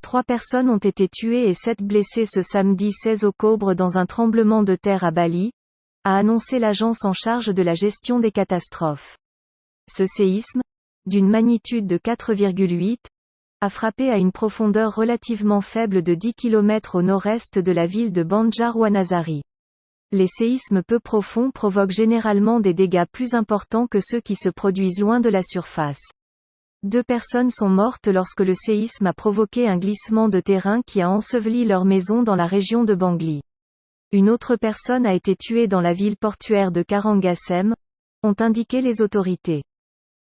3 personnes ont été tuées et 7 blessées ce samedi 16 octobre dans un tremblement de terre à Bali, a annoncé l'agence en charge de la gestion des catastrophes. Ce séisme, d'une magnitude de 4,8, a frappé à une profondeur relativement faible de 10 km au nord-est de la ville de Banjarwanasari. Les séismes peu profonds provoquent généralement des dégâts plus importants que ceux qui se produisent loin de la surface. 2 personnes sont mortes lorsque le séisme a provoqué un glissement de terrain qui a enseveli leur maison dans la région de Bangli. Une autre personne a été tuée dans la ville portuaire de Karangasem, ont indiqué les autorités.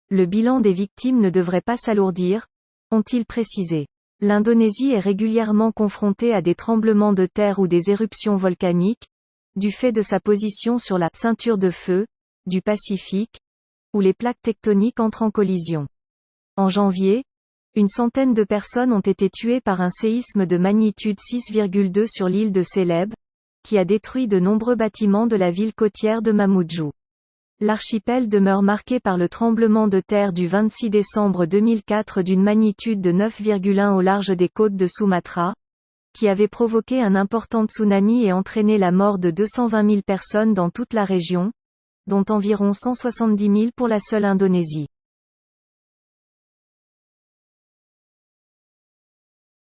Le bilan des victimes ne devrait pas s'alourdir, ont-ils précisé. L'Indonésie est régulièrement confrontée à des tremblements de terre ou des éruptions volcaniques, du fait de sa position sur la ceinture de feu du Pacifique, où les plaques tectoniques entrent en collision. En janvier, une centaine de personnes ont été tuées par un séisme de magnitude 6,2 sur l'île de Célèbes, qui a détruit de nombreux bâtiments de la ville côtière de Mamuju. L'archipel demeure marqué par le tremblement de terre du 26 décembre 2004 d'une magnitude de 9,1 au large des côtes de Sumatra, qui avait provoqué un important tsunami et entraîné la mort de 220 000 personnes dans toute la région, dont environ 170 000 pour la seule Indonésie.